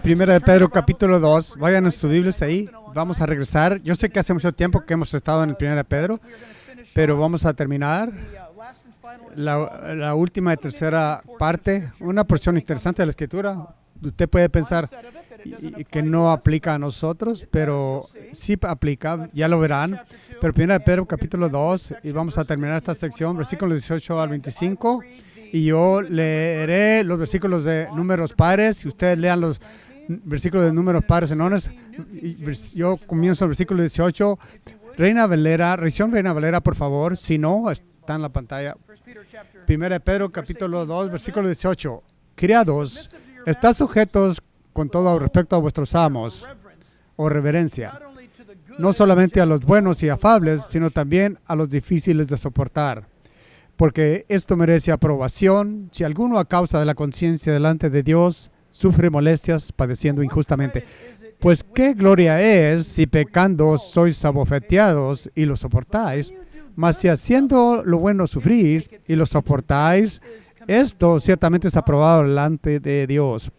Primera de Pedro, capítulo 2. Vayan a sus Biblias ahí. Vamos a regresar. Yo sé que hace mucho tiempo que hemos estado en el Primera de Pedro, pero vamos a terminar la última y tercera parte. Una porción interesante de la Escritura. Usted puede pensar que no aplica a nosotros, pero sí aplica, ya lo verán. Pero Primera de Pedro, capítulo 2, y vamos a terminar esta sección, versículos 18 al 25. Y yo leeré los versículos de números pares y ustedes lean los versículos de números pares en enones. Yo comienzo el versículo 18. Revisión Reina Valera, por favor. Si no, está en la pantalla. Primera de Pedro, capítulo 2, versículo 18. Criados, estad sujetos con todo respecto a vuestros amos o reverencia, no solamente a los buenos y afables, sino también a los difíciles de soportar. Porque esto merece aprobación si alguno a causa de la conciencia delante de Dios sufre molestias padeciendo injustamente. Pues qué gloria es si pecando sois abofeteados y lo soportáis, mas si haciendo lo bueno sufrís y lo soportáis, esto ciertamente es aprobado delante de Dios.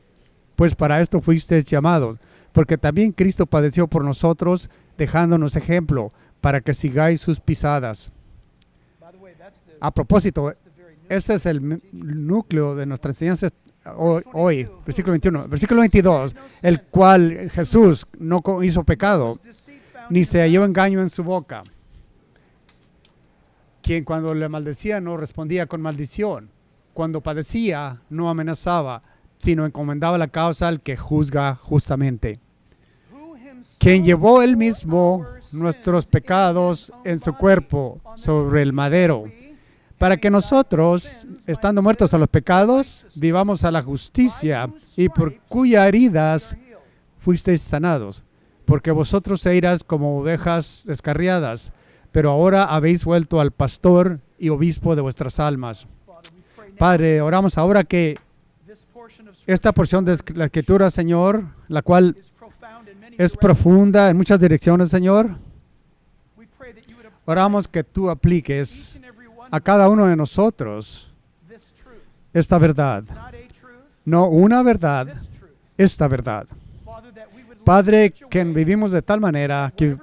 Pues para esto fuisteis llamados, porque también Cristo padeció por nosotros, dejándonos ejemplo, para que sigáis sus pisadas. A propósito, ese es el núcleo de nuestra enseñanza hoy, versículo 21. Versículo 22, el cual Jesús no hizo pecado, ni se halló engaño en su boca. Quien cuando le maldecía no respondía con maldición. Cuando padecía no amenazaba, sino encomendaba la causa al que juzga justamente. Quien llevó él mismo nuestros pecados en su cuerpo sobre el madero, para que nosotros, estando muertos a los pecados, vivamos a la justicia, y por cuyas heridas fuisteis sanados. Porque vosotros erais como ovejas descarriadas, pero ahora habéis vuelto al pastor y obispo de vuestras almas. Padre, oramos ahora que esta porción de la Escritura, Señor, la cual es profunda en muchas direcciones, Señor, oramos que tú apliques a cada uno de nosotros esta verdad. No una verdad, esta verdad. Padre, que vivimos de tal manera que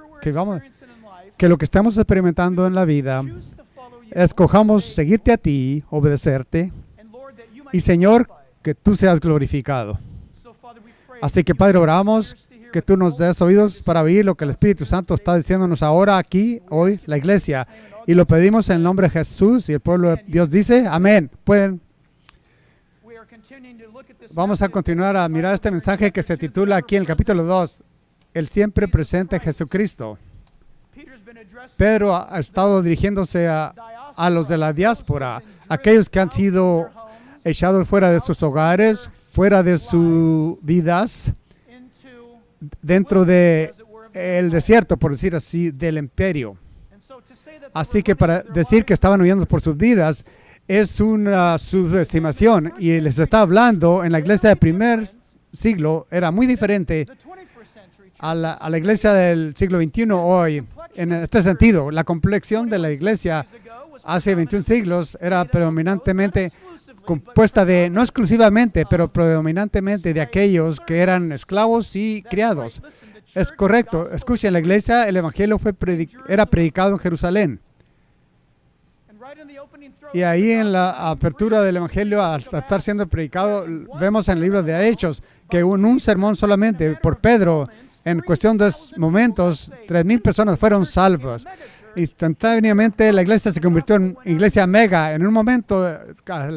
lo que estamos experimentando en la vida, escojamos seguirte a ti, obedecerte, y Señor, que tú seas glorificado. Así que, Padre, oramos que tú nos des oídos para oír lo que el Espíritu Santo está diciéndonos ahora, aquí, hoy, la iglesia. Y lo pedimos en el nombre de Jesús, y el pueblo de Dios dice, amén. Vamos a continuar a mirar este mensaje que se titula aquí en el capítulo 2, el siempre presente Jesucristo. Pedro ha estado dirigiéndose a los de la diáspora, aquellos que han sido echados fuera de sus hogares, fuera de sus vidas, dentro del desierto, por decir así, del imperio. Así que para decir que estaban huyendo por sus vidas es una subestimación, y les está hablando en la iglesia del primer siglo, era muy diferente a la iglesia del siglo XXI hoy. En este sentido, la complexión de la iglesia hace 21 siglos era predominantemente compuesta de, no exclusivamente, pero predominantemente de aquellos que eran esclavos y criados. Es correcto. Escuchen, la iglesia, el evangelio era predicado en Jerusalén. Y ahí en la apertura del evangelio, al estar siendo predicado, vemos en el libro de Hechos que en un sermón solamente por Pedro, en cuestión de momentos, 3,000 personas fueron salvas. Instantáneamente la iglesia se convirtió en iglesia mega. En un momento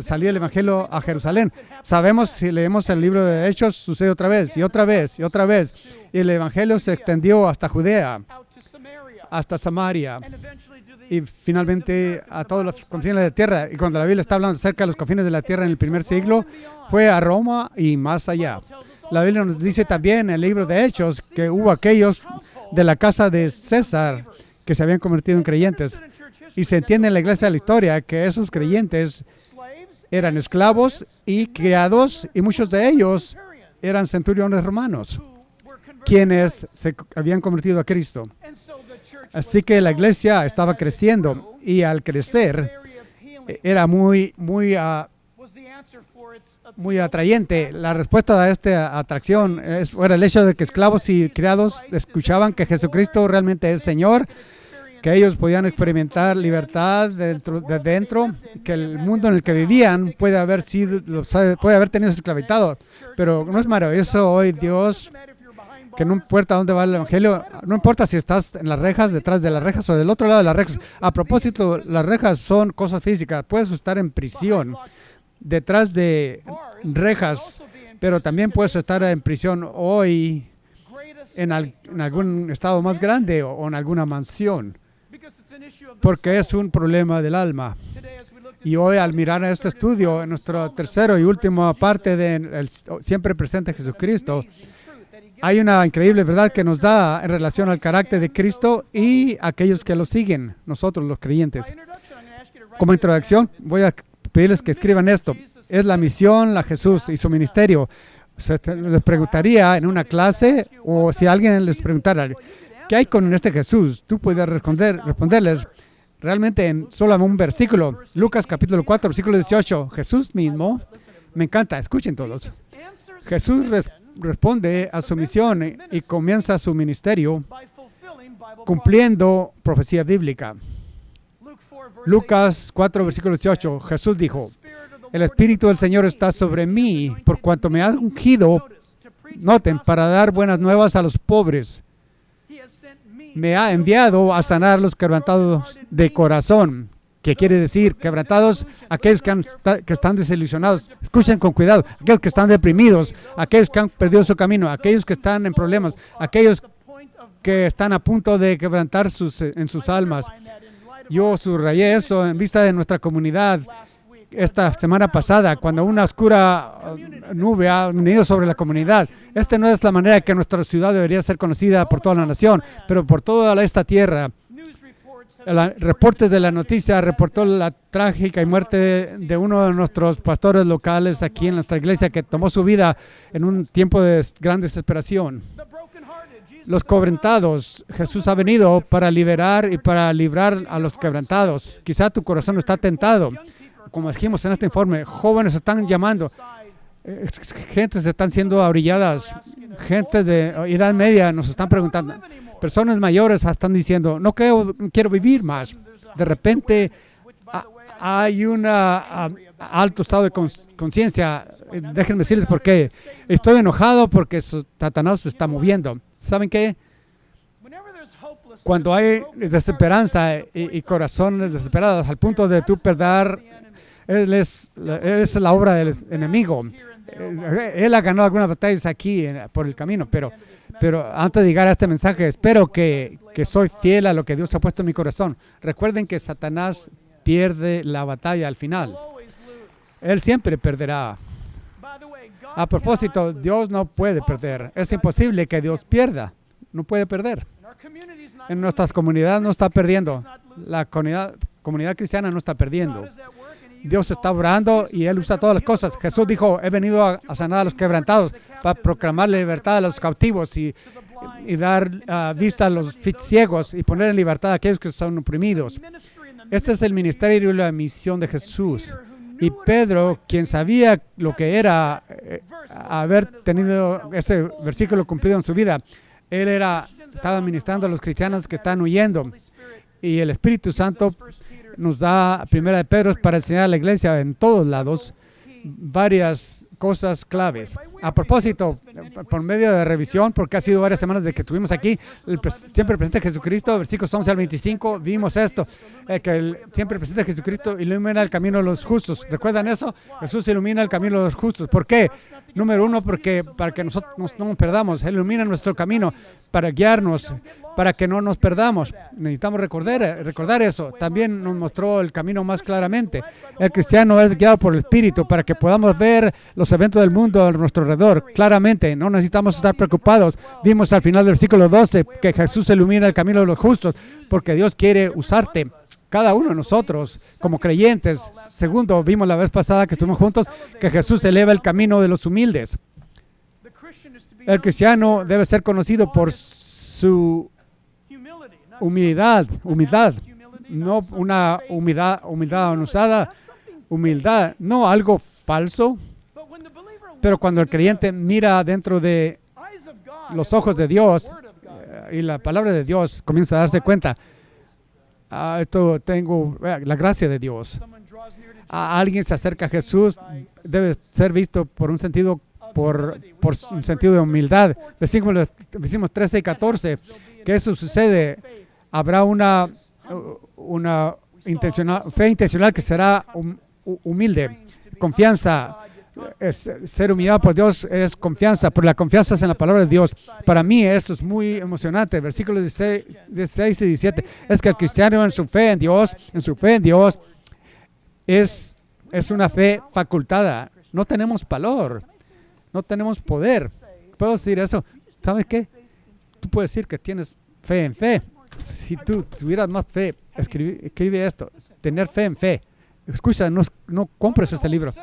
salió el evangelio a Jerusalén. Sabemos, si leemos el libro de Hechos, sucede otra vez y otra vez y otra vez. Y el evangelio se extendió hasta Judea, hasta Samaria, y finalmente a todos los confines de la tierra. Y cuando la Biblia está hablando acerca de los confines de la tierra en el primer siglo, fue a Roma y más allá. La Biblia nos dice también en el libro de Hechos que hubo aquellos de la casa de César que se habían convertido en creyentes. Y se entiende en la iglesia de la historia que esos creyentes eran esclavos y criados, y muchos de ellos eran centuriones romanos, quienes se habían convertido a Cristo. Así que la iglesia estaba creciendo, y al crecer era muy atrayente. La respuesta a esta atracción era el hecho de que esclavos y criados escuchaban que Jesucristo realmente es Señor, que ellos podían experimentar libertad de dentro, que el mundo en el que vivían puede haber tenido esclavizado. Pero no es maravilloso hoy Dios, que no importa dónde va el evangelio, no importa si estás en las rejas, detrás de las rejas o del otro lado de las rejas. A propósito, las rejas son cosas físicas. Puedes estar en prisión detrás de rejas, pero también puedes estar en prisión hoy en algún estado más grande o en alguna mansión, porque es un problema del alma. Y hoy, al mirar a este estudio, en nuestra tercera y última parte del siempre presente Jesucristo, hay una increíble verdad que nos da en relación al carácter de Cristo y aquellos que lo siguen, nosotros los creyentes. Como introducción, voy a pedirles que escriban esto. Es la misión, la Jesús y su ministerio. Les preguntaría en una clase, o si alguien les preguntara, ¿qué hay con este Jesús? Tú puedes responderles realmente en solo un versículo. Lucas capítulo 4, versículo 18. Jesús mismo, me encanta, escuchen todos. Jesús responde a su misión y comienza su ministerio cumpliendo profecía bíblica. Lucas 4, versículo 18. Jesús dijo: el Espíritu del Señor está sobre mí, por cuanto me ha ungido, noten, para dar buenas nuevas a los pobres. Me ha enviado a sanar a los quebrantados de corazón. ¿Qué quiere decir? Quebrantados, aquellos que están desilusionados. Escuchen con cuidado. Aquellos que están deprimidos, aquellos que han perdido su camino, aquellos que están en problemas, aquellos que están a punto de quebrantar en sus almas. Yo subrayé eso en vista de nuestra comunidad esta semana pasada, cuando una oscura nube ha venido sobre la comunidad. Esta no es la manera que nuestra ciudad debería ser conocida por toda la nación, pero por toda esta tierra. Reportes de la noticia reportó la trágica y muerte de uno de nuestros pastores locales aquí en nuestra iglesia, que tomó su vida en un tiempo de gran desesperación. Los quebrantados, Jesús ha venido para liberar y para librar a los quebrantados. Quizá tu corazón está tentado. Como dijimos en este informe, jóvenes están llamando, gentes están siendo abrilladas, gente de edad media nos están preguntando, personas mayores están diciendo, no quiero vivir más. De repente hay un alto estado de conciencia. Déjenme decirles por qué. Estoy enojado porque Satanás se está moviendo. ¿Saben qué? Cuando hay desesperanza y corazones desesperados al punto de tú perder, él es la obra del enemigo. Él ha ganado algunas batallas aquí por el camino, pero antes de llegar a este mensaje, espero que soy fiel a lo que Dios ha puesto en mi corazón. Recuerden que Satanás pierde la batalla al final. Él siempre perderá. A propósito, Dios no puede perder. Es imposible que Dios pierda. No puede perder. En nuestras comunidades no está perdiendo. La comunidad cristiana no está perdiendo. Dios está obrando y Él usa todas las cosas. Jesús dijo, he venido a sanar a los quebrantados, para proclamar la libertad a los cautivos y dar vista a los ciegos y poner en libertad a aquellos que son oprimidos. Este es el ministerio y la misión de Jesús. Y Pedro, quien sabía lo que era haber tenido ese versículo cumplido en su vida, él estaba ministrando a los cristianos que están huyendo. Y el Espíritu Santo nos da Primera de Pedro para enseñar a la iglesia en todos lados varias cosas claves. A propósito, por medio de revisión, porque ha sido varias semanas de que estuvimos aquí, siempre presente Jesucristo, versículos 11 al 25, vimos esto, que el siempre presente Jesucristo ilumina el camino de los justos. ¿Recuerdan eso? Jesús ilumina el camino de los justos. ¿Por qué? Número uno, porque para que nosotros no nos perdamos. Él ilumina nuestro camino para guiarnos, para que no nos perdamos. Necesitamos recordar eso. También nos mostró el camino más claramente. El cristiano es guiado por el Espíritu para que podamos ver los eventos del mundo a nuestro alrededor claramente. No necesitamos estar preocupados. Vimos al final del versículo 12 que Jesús ilumina el camino de los justos porque Dios quiere usarte. Cada uno de nosotros como creyentes. Segundo, vimos la vez pasada que estuvimos juntos que Jesús eleva el camino de los humildes. El cristiano debe ser conocido por su humildad, no una humildad usada, humildad, no algo falso. Pero cuando el creyente mira dentro de los ojos de Dios y la palabra de Dios, comienza a darse cuenta, esto tengo la gracia de Dios. Alguien se acerca a Jesús, debe ser visto por un sentido un sentido de humildad. Versículos 13 y 14, que eso sucede. Habrá una fe intencional que será humilde. Confianza. Ser humillado por Dios es confianza, pero la confianza es en la palabra de Dios. Para mí esto es muy emocionante. Versículos 16 y 17, es que el cristiano en su fe en Dios, es una fe facultada. No tenemos valor, no tenemos poder. ¿Puedo decir eso? ¿Sabes qué? Tú puedes decir que tienes fe en fe. Si tú tuvieras más fe, escribe esto, tener fe en fe. Escucha, no compres este libro.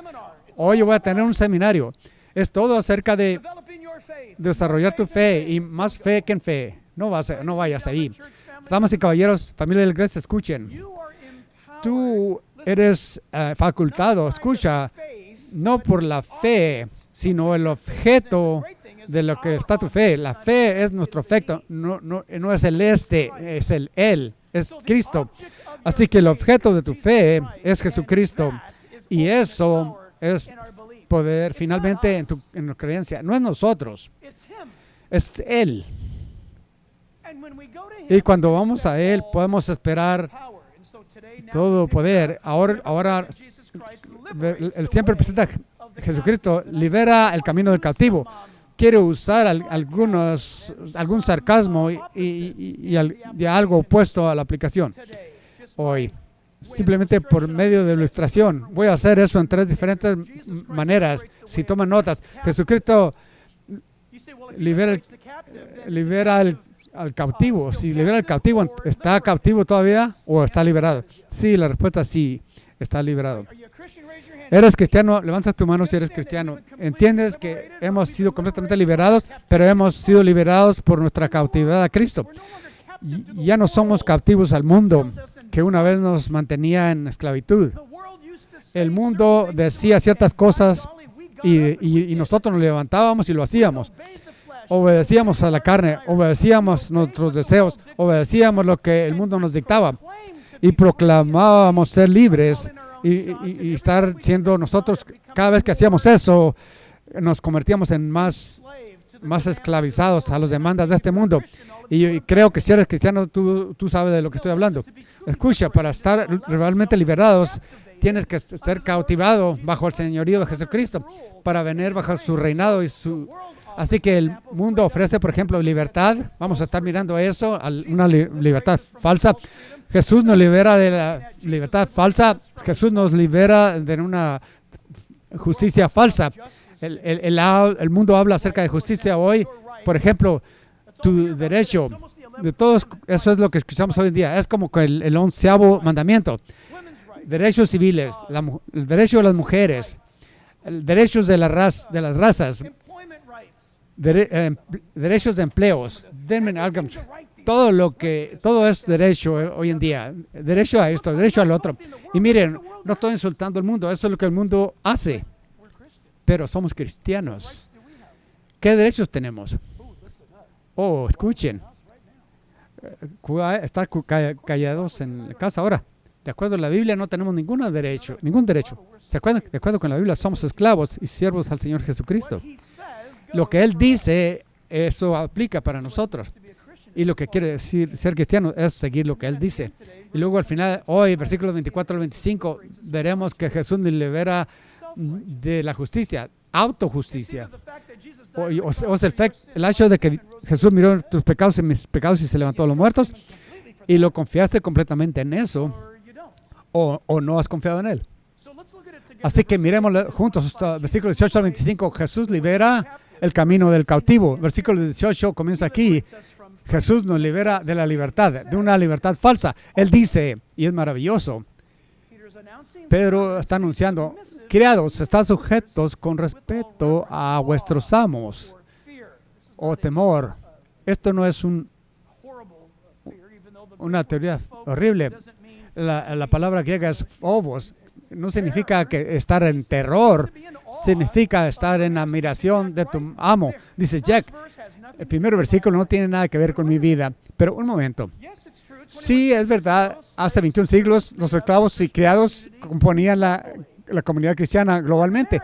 Hoy yo voy a tener un seminario. Es todo acerca de desarrollar tu fe y más fe que en fe. No vayas ahí. Damas y caballeros, familia de la iglesia, escuchen. Tú eres facultado, escucha, no por la fe, sino el objeto de lo que está tu fe. La fe es nuestro efecto, no es el es el Él, es Cristo. Así que el objeto de tu fe es Jesucristo. Y eso es poder finalmente en tu creencia. No es nosotros, es Él. Y cuando vamos a Él podemos esperar todo poder. Ahora el siempre presenta Jesucristo libera el camino del cautivo. Quiero usar algún sarcasmo y algo opuesto a la aplicación hoy. Simplemente por medio de ilustración. Voy a hacer eso en 3 diferentes maneras. Si toman notas, Jesucristo libera al cautivo. Si libera al cautivo, ¿está cautivo todavía o está liberado? Sí, la respuesta es sí, está liberado. ¿Eres cristiano? Levanta tu mano si eres cristiano. ¿Entiendes que hemos sido completamente liberados, pero hemos sido liberados por nuestra cautividad a Cristo? Ya no somos cautivos al mundo, que una vez nos mantenía en esclavitud. El mundo decía ciertas cosas y nosotros nos levantábamos y lo hacíamos. Obedecíamos a la carne, obedecíamos nuestros deseos, obedecíamos lo que el mundo nos dictaba y proclamábamos ser libres y estar siendo nosotros. Cada vez que hacíamos eso, nos convertíamos en más esclavizados a las demandas de este mundo. Y creo que si eres cristiano, tú sabes de lo que estoy hablando. Escucha, para estar realmente liberados, tienes que ser cautivado bajo el señorío de Jesucristo, para venir bajo su reinado Así que el mundo ofrece, por ejemplo, libertad. Vamos a estar mirando eso, una libertad falsa. Jesús nos libera de la libertad falsa. Jesús nos libera de una justicia falsa. El mundo habla acerca de justicia hoy. Por ejemplo, tu derecho. De todos, eso es lo que escuchamos hoy en día. Es como el 11º mandamiento. Derechos civiles, el derecho de las mujeres, derechos de las razas, derechos de empleos. Todo es derecho hoy en día. Derecho a esto, derecho al otro. Y miren, no estoy insultando al mundo. Eso es lo que el mundo hace. Pero somos cristianos. ¿Qué derechos tenemos? Oh, escuchen. Están callados en la casa ahora. De acuerdo a la Biblia no tenemos ningún derecho. ¿Se acuerdan? De acuerdo con la Biblia somos esclavos y siervos al Señor Jesucristo. Lo que Él dice, eso aplica para nosotros. Y lo que quiere decir ser cristiano es seguir lo que Él dice. Y luego al final, hoy, versículos 24 al 25, veremos que Jesús nos libera de la justicia, autojusticia. O sea, el hecho de que Jesús miró tus pecados y mis pecados y se levantó a los muertos, y lo confiaste completamente en eso, o no has confiado en Él. Así que miremoslo juntos, versículos 18 al 25. Jesús libera el camino del cautivo. Versículo 18 comienza aquí. Jesús nos libera de la libertad, de una libertad falsa. Él dice, y es maravilloso, Pedro está anunciando, criados, están sujetos con respeto a vuestros amos o temor. Esto no es una teoría horrible. La palabra griega es phobos, no significa que estar en terror, significa estar en admiración de tu amo. Dice Jack, el primer versículo no tiene nada que ver con mi vida, pero un momento. Sí, es verdad, hace 21 siglos los esclavos y criados componían la comunidad cristiana globalmente,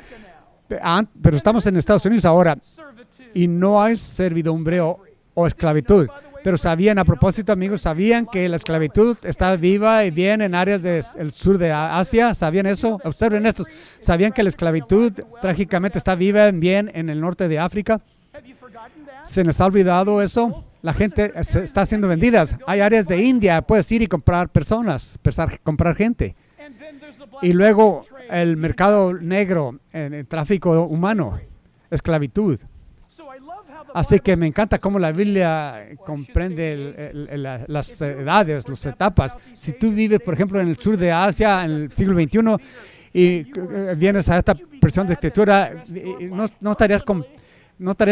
pero estamos en Estados Unidos ahora y no hay servidumbre o esclavitud. Pero sabían, a propósito, amigos, sabían que la esclavitud está viva y bien en áreas del sur de Asia. ¿Sabían eso? Observen esto. ¿Sabían que la esclavitud trágicamente está viva y bien en el norte de África? ¿Se les ha olvidado eso? La gente está siendo vendida. Hay áreas de India, puedes ir y comprar personas, comprar gente. Y luego el mercado negro, en el tráfico humano, esclavitud. Así que me encanta cómo la Biblia comprende las edades, las etapas. Si tú vives, por ejemplo, en el sur de Asia, en el siglo XXI, y vienes a esta porción de escritura, no estarías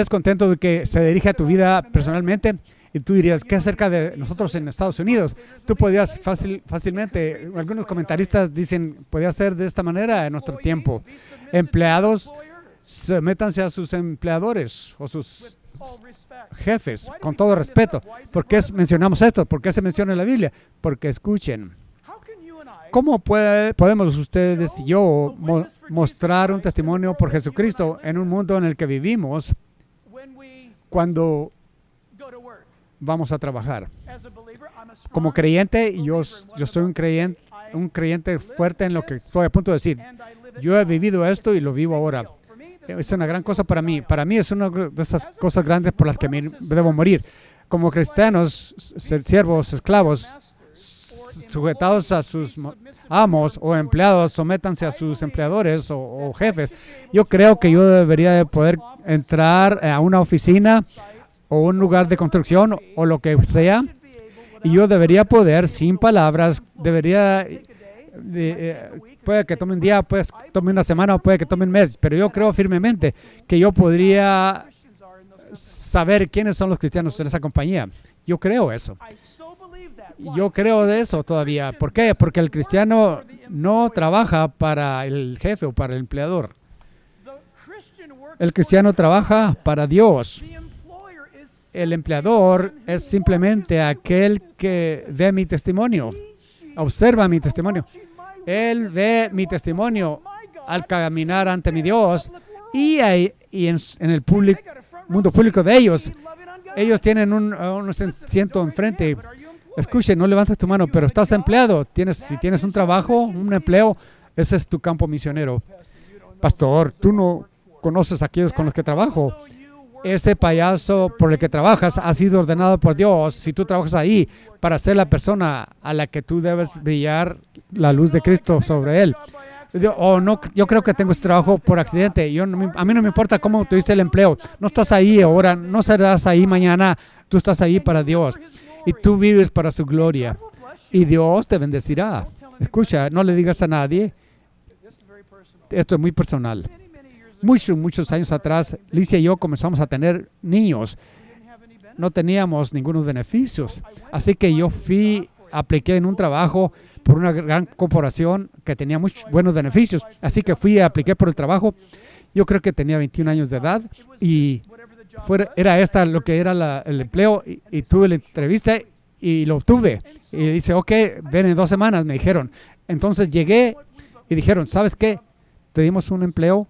contento de que se dirige a tu vida personalmente. Y tú dirías, ¿qué acerca de nosotros en Estados Unidos? Tú podías fácilmente, algunos comentaristas dicen, podía ser de esta manera en nuestro tiempo. Empleados, sométanse a sus empleadores o sus jefes, con todo respeto. ¿Por qué mencionamos esto? ¿Por qué se menciona en la Biblia? Porque escuchen. ¿Cómo podemos ustedes y yo mostrar un testimonio por Jesucristo en un mundo en el que vivimos cuando vamos a trabajar? Como creyente, yo soy un creyente fuerte en lo que estoy a punto de decir. Yo he vivido esto y lo vivo ahora. Es una gran cosa para mí. Para mí es una de esas cosas grandes por las que debo morir. Como cristianos, siervos, esclavos, sujetados a sus amos o empleados, sométanse a sus empleadores o jefes. Yo creo que yo debería de poder entrar a una oficina o un lugar de construcción o lo que sea, y yo debería poder, sin palabras, puede que tome un día, puede que tome una semana o puede que tome un mes, pero yo creo firmemente que yo podría saber quiénes son los cristianos en esa compañía. Yo creo eso. Yo creo de eso todavía. ¿Por qué? Porque el cristiano no trabaja para el jefe o para el empleador. El cristiano trabaja para Dios. El empleador es simplemente aquel que ve mi testimonio, observa mi testimonio. Él ve mi testimonio al caminar ante mi Dios y en el mundo público de ellos. Ellos tienen un asiento enfrente. Escuche, no levantes tu mano, pero estás empleado. Si tienes un trabajo, un empleo, ese es tu campo misionero. Pastor, tú no conoces a aquellos con los que trabajo. Ese payaso por el que trabajas ha sido ordenado por Dios. Si tú trabajas ahí para ser la persona a la que tú debes brillar la luz de Cristo sobre él. No, yo creo que tengo este trabajo por accidente. A mí no me importa cómo tuviste el empleo. No estás ahí ahora, no serás ahí mañana. Tú estás ahí para Dios. Y tú vives para su gloria. Y Dios te bendecirá. Escucha, no le digas a nadie. Esto es muy personal. Muchos años atrás, Licia y yo comenzamos a tener niños. No teníamos ningunos beneficios. Así que yo apliqué en un trabajo por una gran corporación que tenía muchos buenos beneficios. Así que apliqué por el trabajo. Yo creo que tenía 21 años de edad y era lo que era el empleo y tuve la entrevista y lo obtuve. Y dice, ok, ven en 2 semanas, me dijeron. Entonces llegué y dijeron, ¿sabes qué? Te dimos un empleo.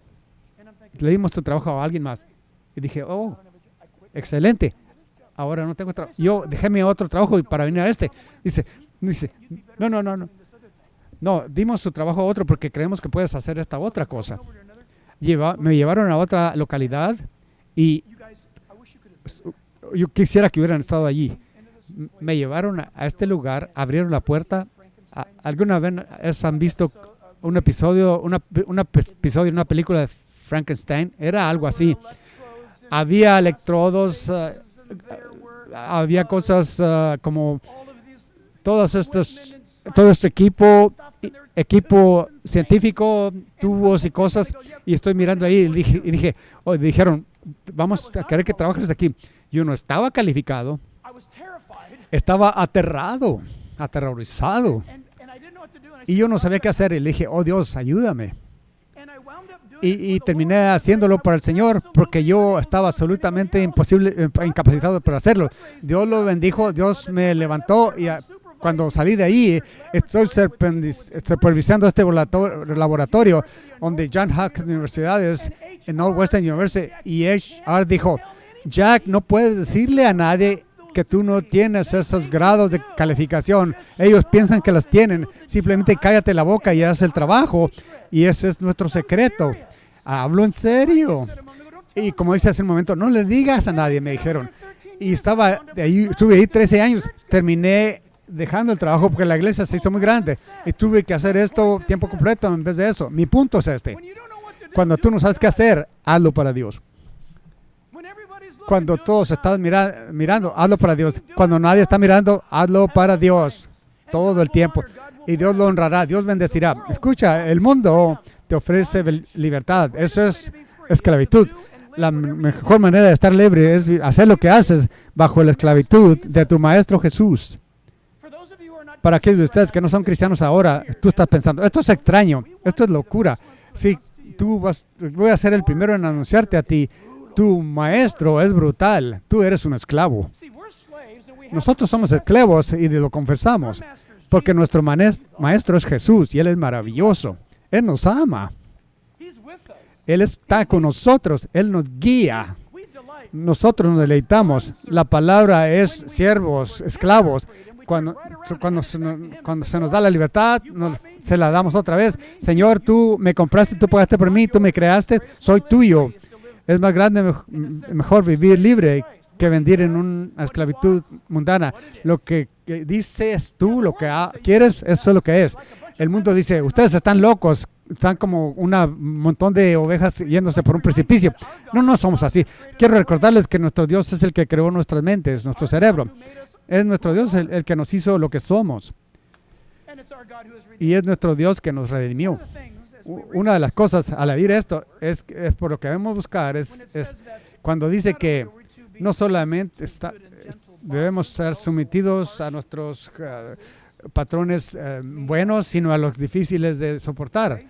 Le dimos tu trabajo a alguien más. Y dije, oh, excelente. Ahora no tengo trabajo. Yo dejé mi otro trabajo para venir a este. Dice, no. No, dimos su trabajo a otro porque creemos que puedes hacer esta otra cosa. Me llevaron a otra localidad y yo quisiera que hubieran estado allí. Me llevaron a este lugar, abrieron la puerta. ¿Alguna vez han visto un episodio de una película de Frankenstein? Era algo así. Había electrodos, había cosas como todo este equipo científico, tubos y cosas, y estoy mirando ahí y dijeron, vamos a querer que trabajes aquí. Yo no estaba calificado, estaba aterrorizado. Y yo no sabía qué hacer. Y le dije, oh Dios, ayúdame. Y terminé haciéndolo para el Señor porque yo estaba absolutamente incapacitado para hacerlo. Dios lo bendijo, Dios me levantó y cuando salí de ahí, estoy supervisando este laboratorio donde John Hopkins Universidad es en Northwestern University, y HR dijo, Jack, no puedes decirle a nadie que tú no tienes esos grados de calificación. Ellos piensan que las tienen. Simplemente cállate la boca y haz el trabajo. Y ese es nuestro secreto. Hablo en serio. Y como dice hace un momento, no le digas a nadie, me dijeron. Y estuve ahí 13 años. Terminé dejando el trabajo porque la iglesia se hizo muy grande. Y tuve que hacer esto tiempo completo en vez de eso. Mi punto es este. Cuando tú no sabes qué hacer, hazlo para Dios. Cuando todos están mirando, hazlo para Dios. Cuando nadie está mirando, hazlo para Dios. Todo el tiempo. Y Dios lo honrará, Dios bendecirá. Escucha, el mundo te ofrece libertad. Eso es esclavitud. La mejor manera de estar libre es hacer lo que haces bajo la esclavitud de tu Maestro Jesús. Para aquellos de ustedes que no son cristianos ahora, tú estás pensando, esto es extraño, esto es locura. Sí, voy a ser el primero en anunciarte a ti. Tu maestro es brutal. Tú eres un esclavo. Nosotros somos esclavos y lo confesamos. Porque nuestro maestro es Jesús y Él es maravilloso. Él nos ama. Él está con nosotros. Él nos guía. Nosotros nos deleitamos. La palabra es siervos, esclavos. Cuando se nos da la libertad, se la damos otra vez. Señor, tú me compraste, tú pagaste por mí, tú me creaste, soy tuyo. Es más grande, mejor vivir libre que vivir en una esclavitud mundana. Lo que dices tú, lo que quieres, eso es lo que es. El mundo dice, ustedes están locos, están como un montón de ovejas yéndose por un precipicio. No somos así. Quiero recordarles que nuestro Dios es el que creó nuestras mentes, nuestro cerebro. Es nuestro Dios el que nos hizo lo que somos. Y es nuestro Dios que nos redimió. Una de las cosas al decir esto es por lo que debemos buscar es cuando dice que no solamente debemos ser sometidos a nuestros patrones buenos, sino a los difíciles de soportar.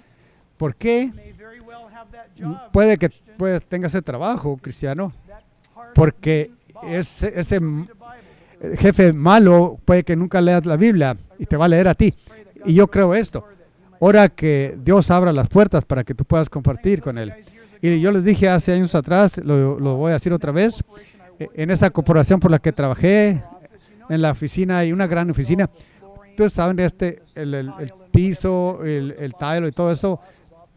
¿Por qué? Puede que tenga ese trabajo, cristiano, porque ese jefe malo puede que nunca leas la Biblia y te va a leer a ti. Y yo creo esto. Ora que Dios abra las puertas para que tú puedas compartir con Él. Y yo les dije hace años atrás, lo voy a decir otra vez, en esa corporación por la que trabajé, en la oficina, y una gran oficina, ustedes saben, el piso, el tile y todo eso,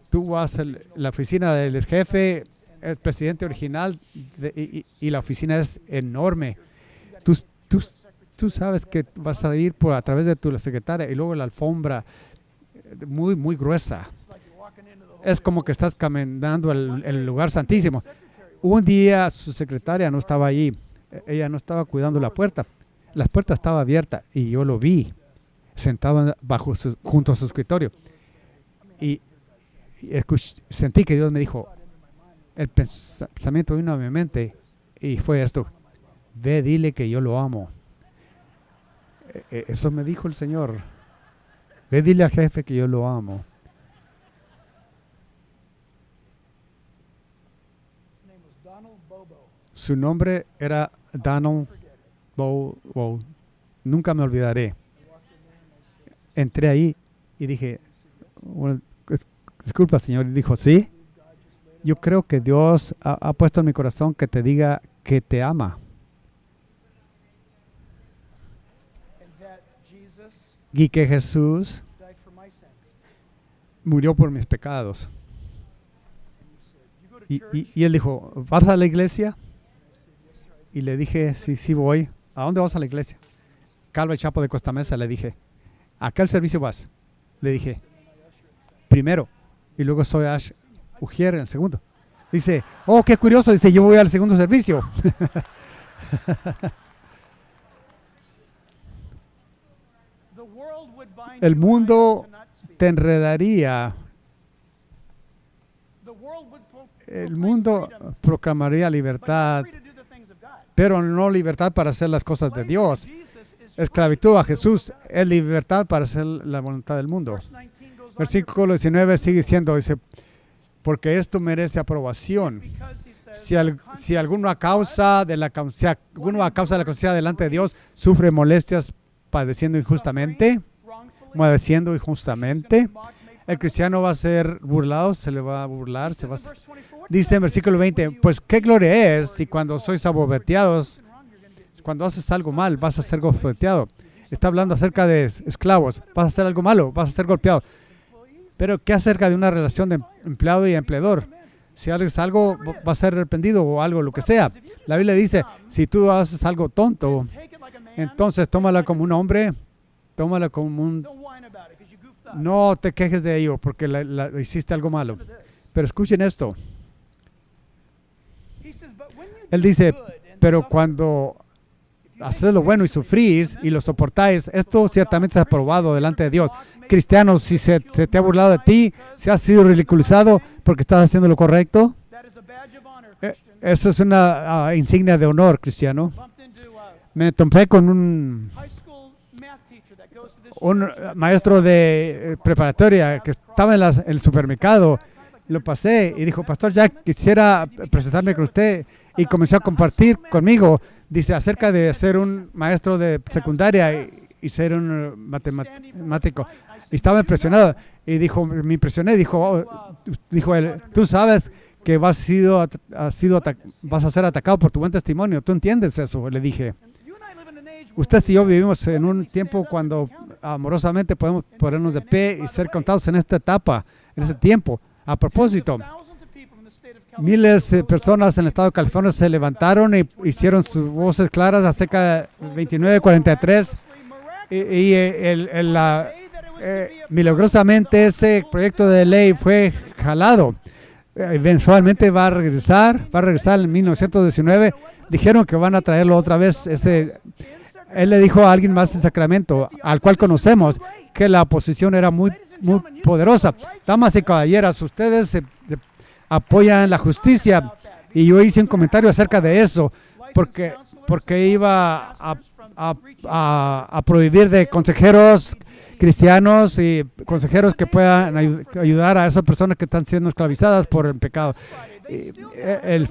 tú vas a la oficina del jefe, el presidente original, y la oficina es enorme. Tú sabes que vas a ir a través de tu secretaria y luego la alfombra muy, muy gruesa. Es como que estás caminando el lugar santísimo. Un día su secretaria no estaba allí. Ella no estaba cuidando la puerta. La puerta estaba abierta y yo lo vi sentado junto a su escritorio. Y sentí que Dios me dijo, el pensamiento vino a mi mente y fue esto: ve, dile que yo lo amo. Eso me dijo el Señor. Ve, dile al jefe que yo lo amo. Su nombre era Donald Bobo. Nunca me olvidaré. Entré ahí y dije, bueno, disculpa, Señor. Y dijo, sí, yo creo que Dios ha puesto en mi corazón que te diga que te ama. Y que Jesús murió por mis pecados. Y él dijo, ¿vas a la iglesia? Y le dije, sí voy. ¿A dónde vas a la iglesia? Calva y Chapo de Costa Mesa, le dije. ¿A qué servicio vas? Le dije, primero. Y luego soy Ash Ujier en el segundo. Dice, oh, qué curioso. Dice, yo voy al segundo servicio. El mundo te enredaría. El mundo proclamaría libertad, pero no libertad para hacer las cosas de Dios. esclavitud a Jesús es libertad para hacer la voluntad del mundo. Versículo 19 sigue diciendo, dice, porque esto merece aprobación. Si alguno a causa de la conciencia delante de Dios sufre molestias padeciendo injustamente, el cristiano va a ser burlado, se le va a burlar. Dice en versículo 20, pues qué gloria es si cuando sois abofeteados, cuando haces algo mal, vas a ser abofeteado. Está hablando acerca de esclavos, vas a hacer algo malo, vas a ser golpeado. Pero ¿qué acerca de una relación de empleado y empleador? Si haces algo, va a ser arrepentido o algo, lo que sea. La Biblia dice, si tú haces algo tonto, entonces tómala como un hombre, tómala como un... No te quejes de ello porque hiciste algo malo. Pero escuchen esto. Él dice, pero cuando haces lo bueno y sufrís y lo soportáis, esto ciertamente es aprobado delante de Dios. Cristianos, si se te ha burlado de ti, si has sido ridiculizado porque estás haciendo lo correcto, eso es una insignia de honor, cristiano. Me topé con un maestro de preparatoria que estaba en el supermercado. Lo pasé y dijo, Pastor Jack, quisiera presentarme con usted. Y comenzó a compartir conmigo, dice, acerca de ser un maestro de secundaria y ser un matemático. Y estaba impresionado. Y dijo, me impresioné. Dijo él, tú sabes que vas a ser atacado por tu buen testimonio. ¿Tú entiendes eso? Le dije. Usted y yo vivimos en un tiempo cuando amorosamente podemos ponernos de pie y ser contados en esta etapa, en ese tiempo. A propósito, miles de personas en el estado de California se levantaron y hicieron sus voces claras acerca de 2943 y milagrosamente ese proyecto de ley fue jalado. Eventualmente va a regresar en 1919. Dijeron que van a traerlo otra vez. Él le dijo a alguien más en Sacramento, al cual conocemos, que la oposición era muy poderosa. Damas y caballeros, ustedes apoyan la justicia y yo hice un comentario acerca de eso porque iba a prohibir de consejeros cristianos y consejeros que puedan ayudar a esas personas que están siendo esclavizadas por el pecado. El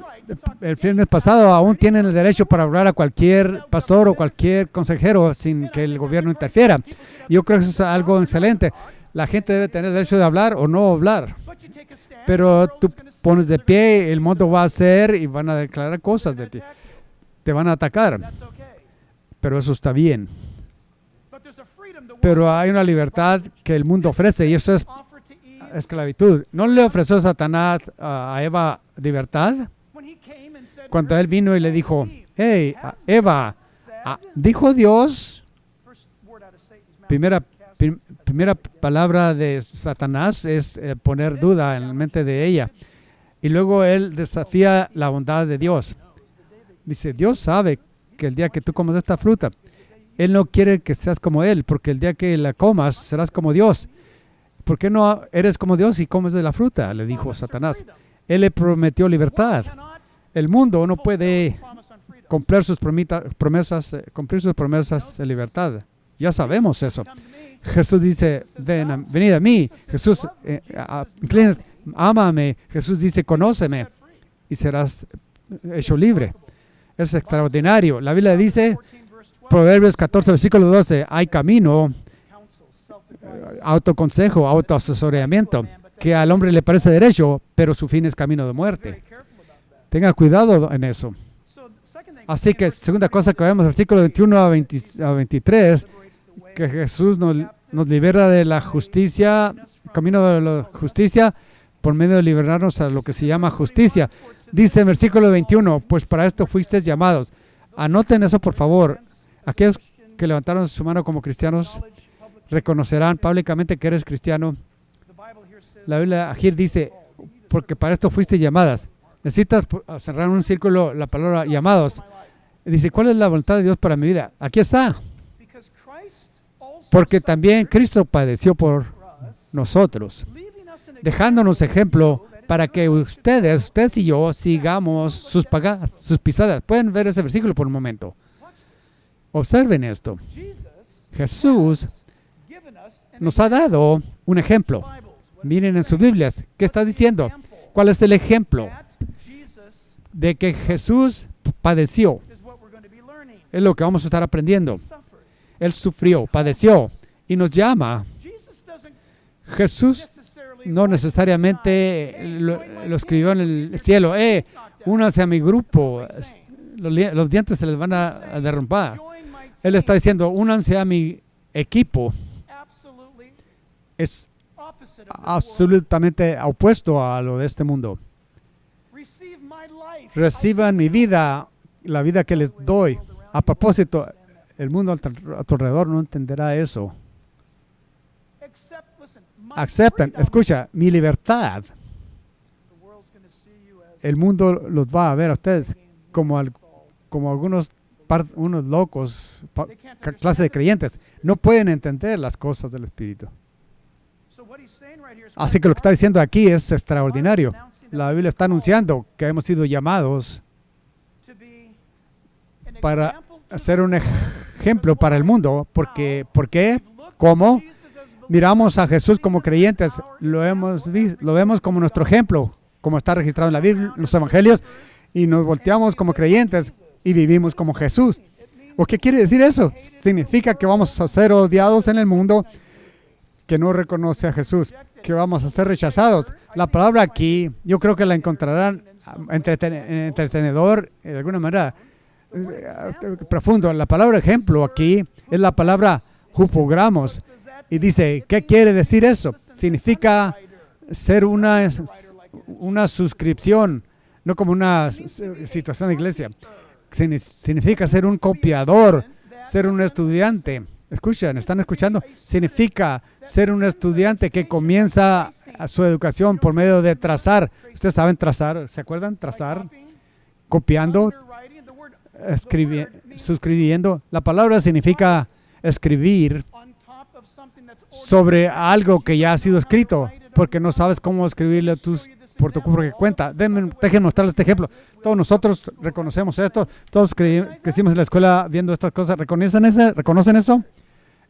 viernes pasado aún tienen el derecho para hablar a cualquier pastor o cualquier consejero sin que el gobierno interfiera. Yo creo que eso es algo excelente. La gente debe tener derecho de hablar o no hablar. Pero tú pones de pie, el mundo va a hacer y van a declarar cosas de ti. Te van a atacar. Pero eso está bien. Pero hay una libertad que el mundo ofrece y eso es esclavitud. ¿No le ofreció Satanás a Eva libertad? Cuando él vino y le dijo, hey, Eva, dijo Dios, primera palabra de Satanás es poner duda en la mente de ella. Y luego él desafía la bondad de Dios. Dice, Dios sabe que el día que tú comas esta fruta, Él no quiere que seas como Él, porque el día que la comas serás como Dios. ¿Por qué no eres como Dios y comes de la fruta? Le dijo Satanás. Él le prometió libertad. El mundo no puede cumplir sus promesas de libertad. Ya sabemos eso. Jesús dice, venid a mí. Jesús, ámame. Jesús dice, conóceme y serás hecho libre. Es extraordinario. La Biblia dice, Proverbios 14, versículo 12, hay camino, autoconsejo, autoasesoramiento, que al hombre le parece derecho, pero su fin es camino de muerte. Tenga cuidado en eso. Así que, segunda cosa que vemos, versículo 21 a 23, que Jesús nos libera de la justicia, camino de la justicia, por medio de liberarnos a lo que se llama justicia. Dice en versículo 21, pues para esto fuisteis llamados. Anoten eso, por favor. Aquellos que levantaron su mano como cristianos reconocerán públicamente que eres cristiano. La Biblia aquí dice, porque para esto fuiste llamadas. Necesitas cerrar en un círculo la palabra llamados. Dice, ¿cuál es la voluntad de Dios para mi vida? Aquí está. Porque también Cristo padeció por nosotros, dejándonos ejemplo para que ustedes y yo sigamos sus pisadas. Pueden ver ese versículo por un momento. Observen esto. Jesús nos ha dado un ejemplo. Miren en sus Biblias. ¿Qué está diciendo? ¿Cuál es el ejemplo de que Jesús padeció? Es lo que vamos a estar aprendiendo. Él sufrió, padeció y nos llama. Jesús no necesariamente lo escribió en el cielo. Únanse a mi grupo. Los dientes se les van a derrumbar. Él está diciendo, únanse a mi equipo. Es absolutamente opuesto a lo de este mundo. Reciban mi vida, la vida que les doy. A propósito, el mundo a tu alrededor no entenderá eso. Acepten, escucha, mi libertad. El mundo los va a ver a ustedes como algunos unos locos, clase de creyentes. No pueden entender las cosas del Espíritu. Así que lo que está diciendo aquí es extraordinario. La Biblia está anunciando que hemos sido llamados para ser un ejemplo para el mundo. ¿Por qué? ¿Cómo? Miramos a Jesús como creyentes, lo vemos como nuestro ejemplo, como está registrado en la Biblia, en los Evangelios, y nos volteamos como creyentes y vivimos como Jesús. ¿O qué quiere decir eso? Significa que vamos a ser odiados en el mundo que no reconoce a Jesús, que vamos a ser rechazados. La palabra aquí, yo creo que la encontrarán entretenedor, de alguna manera, profundo. La palabra ejemplo aquí es la palabra hupogramos. Y dice, ¿qué quiere decir eso? Significa ser una suscripción, no como una situación de iglesia. Significa ser un copiador, ser un estudiante. Escuchan, ¿están escuchando? Significa ser un estudiante que comienza su educación por medio de trazar. Ustedes saben trazar, ¿se acuerdan? Trazar, copiando, suscribiendo. La palabra significa escribir sobre algo que ya ha sido escrito, porque no sabes cómo escribirlo por tu propia cuenta. Déjenme mostrarles este ejemplo. Todos nosotros reconocemos esto. Todos crecimos en la escuela viendo estas cosas. ¿Reconocen eso?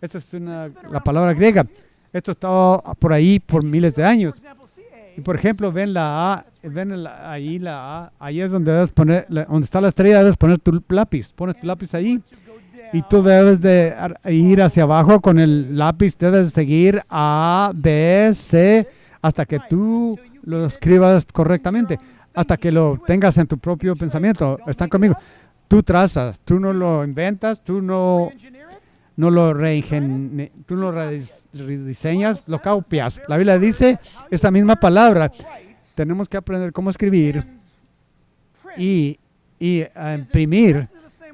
Esta es la palabra griega. Esto está por ahí por miles de años. Y por ejemplo, ven la A, ahí la A. Ahí es donde debes poner, donde está la estrella, debes poner tu lápiz. Pones tu lápiz ahí. Y tú debes de ir hacia abajo con el lápiz, debes seguir A, B, C, hasta que tú lo escribas correctamente, hasta que lo tengas en tu propio pensamiento. ¿Están conmigo? Tú trazas, tú no lo inventas, tú no lo rediseñas, lo copias. La Biblia dice esa misma palabra. Tenemos que aprender cómo escribir y a imprimir.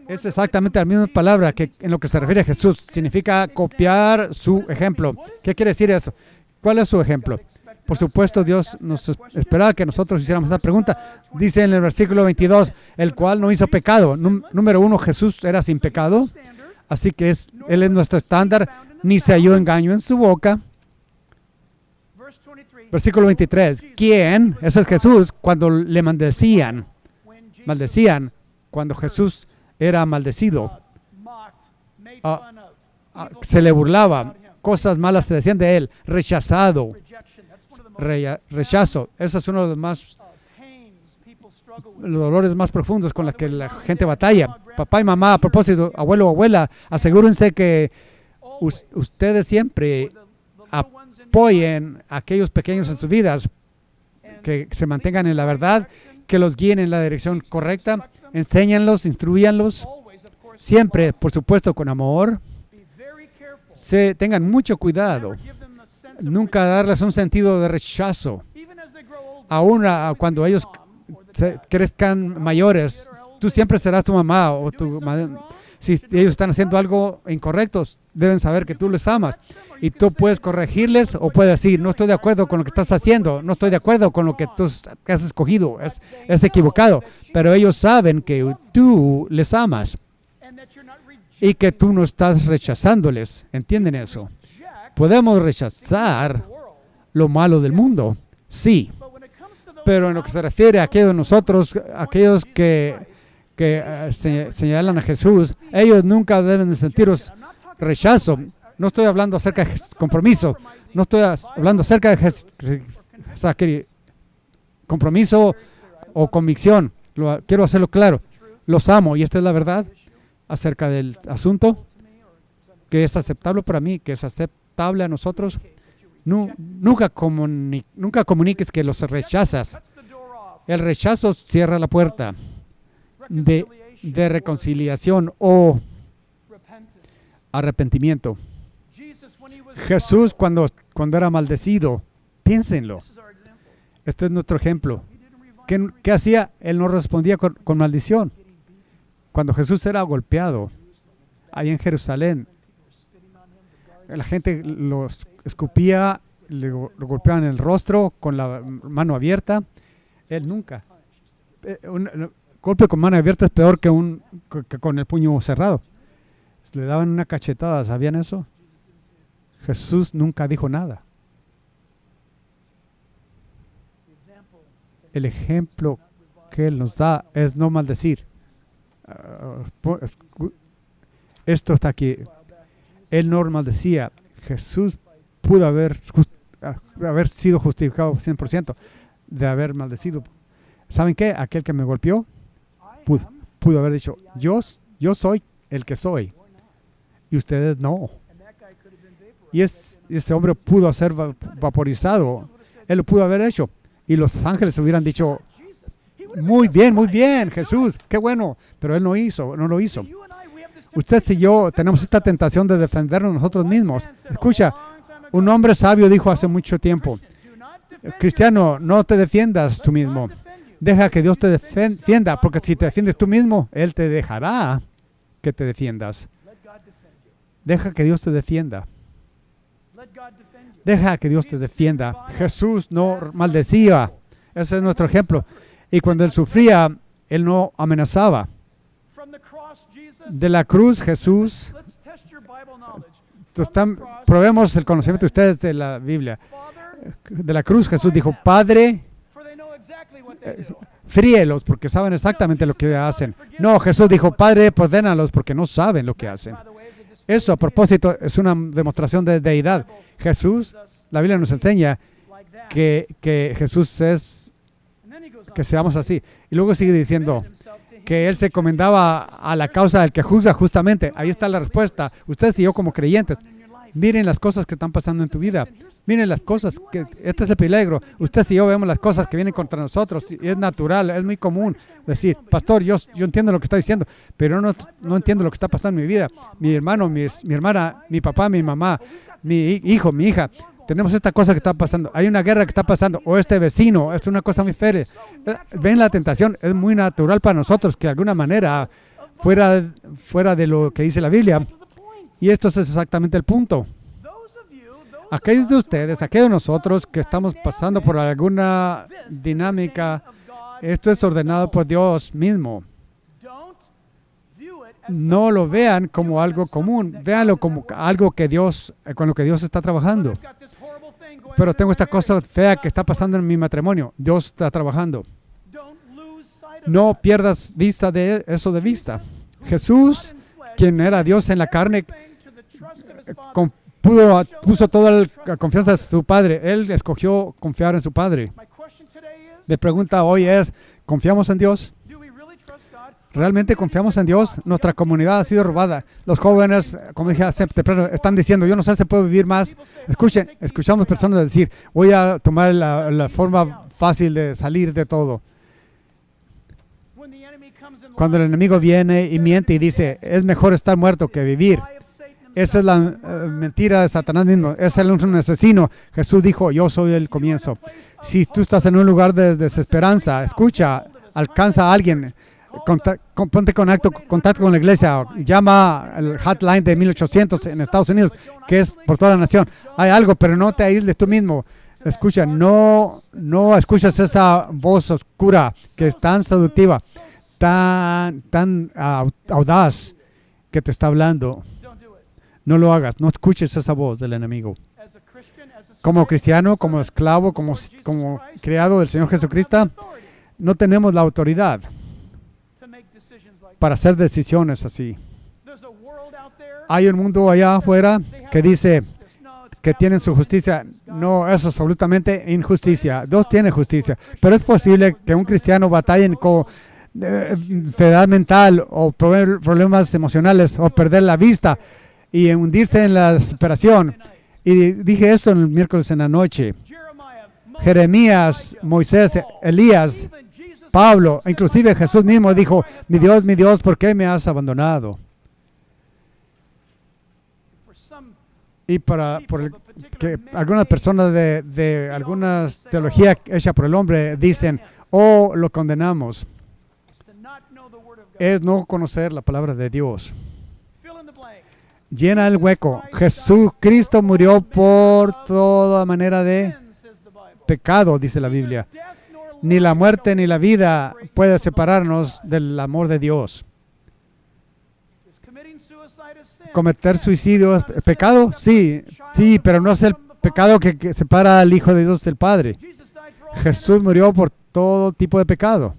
Es exactamente la misma palabra que en lo que se refiere a Jesús. Significa copiar su ejemplo. ¿Qué quiere decir eso? ¿Cuál es su ejemplo? Por supuesto, Dios nos esperaba que nosotros hiciéramos esa pregunta. Dice en el versículo 22, el cual no hizo pecado. Número 1, Jesús era sin pecado. Así que Él es nuestro estándar. Ni se halló engaño en su boca. Versículo 23, ¿quién? Ese es Jesús cuando le maldecían. Cuando Jesús era maldecido, se le burlaba, cosas malas se decían de él, rechazado, rechazo. Ese es uno de los dolores más profundos con los que la gente batalla. Papá y mamá, a propósito, abuelo o abuela, asegúrense que ustedes siempre apoyen a aquellos pequeños en sus vidas, que se mantengan en la verdad, que los guíen en la dirección correcta. Enséñanlos, instruyanlos, siempre, por supuesto, con amor. Tengan mucho cuidado. Nunca darles un sentido de rechazo. Aún cuando ellos crezcan mayores, tú siempre serás tu mamá o tu madre. Si ellos están haciendo algo incorrecto, deben saber que tú les amas. Y tú puedes corregirles o puedes decir, no estoy de acuerdo con lo que estás haciendo, no estoy de acuerdo con lo que tú has escogido, es equivocado. Pero ellos saben que tú les amas y que tú no estás rechazándoles. ¿Entienden eso? Podemos rechazar lo malo del mundo, sí. Pero en lo que se refiere a aquellos de nosotros, aquellos que que señalan a Jesús, ellos nunca deben de sentir rechazo. No estoy hablando acerca de compromiso. No estoy hablando acerca de compromiso o convicción. Quiero hacerlo claro. Los amo y esta es la verdad acerca del asunto que es aceptable para mí, que es aceptable a nosotros. Nunca comuniques que los rechazas. El rechazo cierra la puerta de reconciliación o arrepentimiento. Jesús cuando era maldecido, piénsenlo. Este es nuestro ejemplo. ¿Qué hacía? Él no respondía con maldición. Cuando Jesús era golpeado, ahí en Jerusalén, la gente los escupía, lo golpeaban en el rostro con la mano abierta. Él nunca. Un golpe con mano abierta es peor que con el puño cerrado. Le daban una cachetada, ¿sabían eso? Jesús nunca dijo nada. El ejemplo que Él nos da es no maldecir. Esto está aquí. Él no maldecía. Jesús pudo haber sido justificado 100% de haber maldecido. ¿Saben qué? Aquel que me golpeó pudo haber dicho, yo soy el que soy y ustedes no. Y ese hombre pudo ser vaporizado. Él lo pudo haber hecho. Y los ángeles hubieran dicho, muy bien, Jesús, qué bueno. Pero Él no lo hizo. Usted y yo tenemos esta tentación de defendernos nosotros mismos. Escucha, un hombre sabio dijo hace mucho tiempo, cristiano, no te defiendas tú mismo. Deja que Dios te defienda, porque si te defiendes tú mismo, Él te dejará que te defiendas. Deja que Dios te defienda. Deja que Dios te defienda. Jesús no maldecía. Ese es nuestro ejemplo. Y cuando Él sufría, Él no amenazaba. De la cruz, Jesús, probemos el conocimiento de ustedes de la Biblia. De la cruz, Jesús dijo, Padre, fríelos porque saben exactamente lo que hacen. No, Jesús dijo, Padre, perdónalos porque no saben lo que hacen. Eso, a propósito, es una demostración de deidad. Jesús, la Biblia nos enseña que Jesús es, que seamos así. Y luego sigue diciendo que Él se encomendaba a la causa del que juzga justamente. Ahí está la respuesta. Ustedes y yo como creyentes, miren las cosas que están pasando en tu vida. Miren las cosas, este es el peligro. Ustedes y yo vemos las cosas que vienen contra nosotros. Y es natural, es muy común decir, pastor, yo entiendo lo que está diciendo, pero no entiendo lo que está pasando en mi vida. Mi hermano, mi hermana, mi papá, mi mamá, mi hijo, mi hija. Tenemos esta cosa que está pasando. Hay una guerra que está pasando. O este vecino. Es una cosa muy fea. Ven la tentación. Es muy natural para nosotros que de alguna manera, fuera de lo que dice la Biblia. Y esto es exactamente el punto. Aquellos de ustedes, aquellos de nosotros que estamos pasando por alguna dinámica, esto es ordenado por Dios mismo. No lo vean como algo común. Véanlo como algo que con lo que Dios está trabajando. Pero tengo esta cosa fea que está pasando en mi matrimonio. Dios está trabajando. No pierdas vista de eso de vista. Jesús, quien era Dios en la carne, puso toda la confianza de su Padre. Él escogió confiar en su Padre. Mi pregunta hoy es, ¿confiamos en Dios? ¿Realmente confiamos en Dios? Nuestra comunidad ha sido robada. Los jóvenes, como dije hace temprano, están diciendo, yo no sé si se puede vivir más. Escuchamos personas decir, voy a tomar la forma fácil de salir de todo. Cuando el enemigo viene y miente y dice, es mejor estar muerto que vivir. Esa es la mentira de Satanás mismo. Es un asesino. Jesús dijo, yo soy el comienzo. Si tú estás en un lugar de desesperanza, escucha, alcanza a alguien. Ponte contacto con la iglesia, llama al hotline de 1800 en Estados Unidos, que es por toda la nación. Hay algo, pero no te aísles tú mismo. Escucha, no escuches esa voz oscura que es tan seductiva, tan audaz que te está hablando. No lo hagas, no escuches esa voz del enemigo. Como cristiano, como esclavo, como criado del Señor Jesucristo, no tenemos la autoridad para hacer decisiones así. Hay un mundo allá afuera que dice que tienen su justicia. No, eso es absolutamente injusticia. Dios tiene justicia. Pero es posible que un cristiano batalle con enfermedad mental o problemas emocionales o perder la vista y hundirse en la desesperación. Y dije esto el miércoles en la noche. Jeremías, Moisés, Elías, Pablo, inclusive Jesús mismo dijo, mi Dios, ¿por qué me has abandonado? Y que algunas personas de alguna teología hecha por el hombre dicen, lo condenamos. Es no conocer la palabra de Dios. Llena el hueco. Jesucristo murió por toda manera de pecado, dice la Biblia. Ni la muerte ni la vida puede separarnos del amor de Dios. ¿Cometer suicidio es pecado? Sí, pero no es el pecado que separa al Hijo de Dios del Padre. Jesús murió por todo tipo de pecado.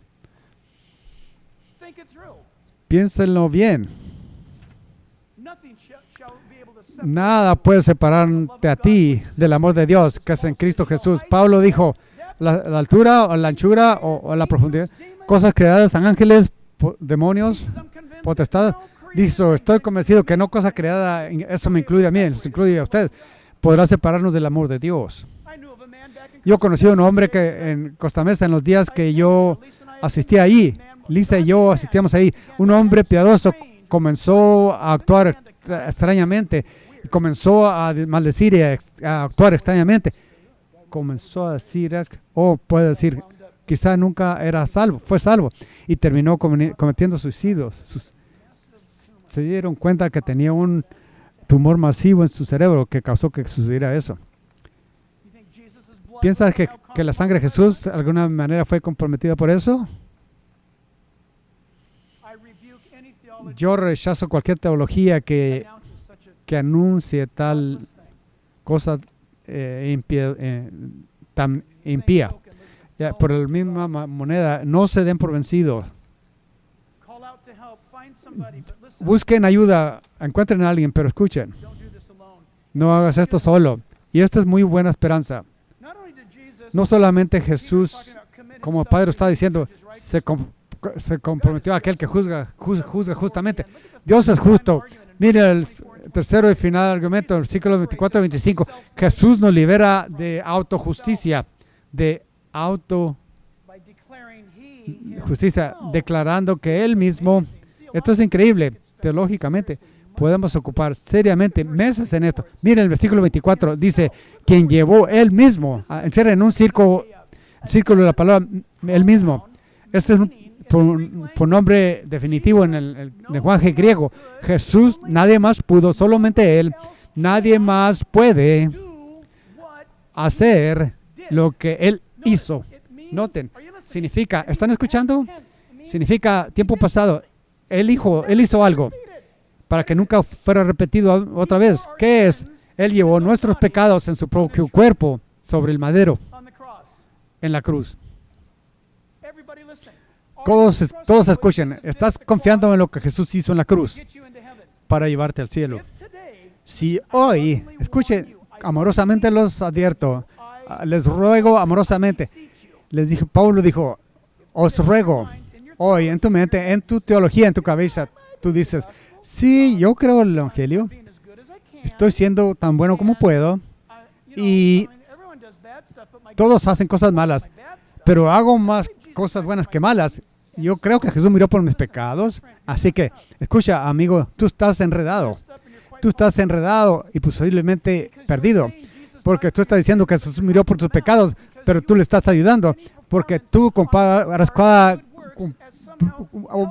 Piénsenlo bien. Nada puede separarte a ti del amor de Dios, que es en Cristo Jesús. Pablo dijo, la altura o la anchura o la profundidad, cosas creadas, ángeles, demonios, potestades. Dijo, estoy convencido que no cosa creada, eso me incluye a mí, eso incluye a usted, podrá separarnos del amor de Dios. Yo conocí a un hombre que en Costa Mesa, en los días que yo asistía ahí, Lisa y yo asistíamos ahí, un hombre piadoso comenzó a actuar extrañamente, comenzó a maldecir y a actuar extrañamente. Comenzó a decir, puede decir, quizá nunca fue salvo, y terminó cometiendo suicidios. Se dieron cuenta que tenía un tumor masivo en su cerebro que causó que sucediera eso. ¿Piensas que la sangre de Jesús de alguna manera fue comprometida por eso? Yo rechazo cualquier teología que anuncie tal cosa tan impía. Por la misma moneda, no se den por vencidos. Busquen ayuda, encuentren a alguien, pero escuchen. No hagas esto solo. Y esta es muy buena esperanza. No solamente Jesús, como el Padre está diciendo, se comprometió a aquel que juzga justamente. Dios es justo. Mire el tercero y final argumento, versículos 24 y 25. Jesús nos libera de autojusticia, declarando que Él mismo. Esto es increíble, teológicamente. Podemos ocupar seriamente meses en esto. Miren el versículo 24, dice, quien llevó Él mismo, en un círculo de la palabra, Él mismo. Este es un pronombre definitivo en el lenguaje griego. Jesús, nadie más pudo, solamente Él. Nadie más puede hacer lo que Él hizo. Noten, significa, ¿están escuchando? Significa tiempo pasado. Él hizo algo para que nunca fuera repetido otra vez. ¿Qué es? Él llevó nuestros pecados en su propio cuerpo sobre el madero, en la cruz. Todos escuchen. ¿Estás confiando en lo que Jesús hizo en la cruz para llevarte al cielo? Si hoy, escuchen, amorosamente los advierto, les ruego amorosamente. Pablo dijo, os ruego. Hoy, en tu mente, en tu teología, en tu cabeza, tú dices, sí, yo creo en el Evangelio, estoy siendo tan bueno como puedo, y todos hacen cosas malas, pero hago más cosas buenas que malas. Yo creo que Jesús murió por mis pecados, así que, escucha, amigo, tú estás enredado y posiblemente perdido, porque tú estás diciendo que Jesús murió por tus pecados, pero tú le estás ayudando, porque tú comparas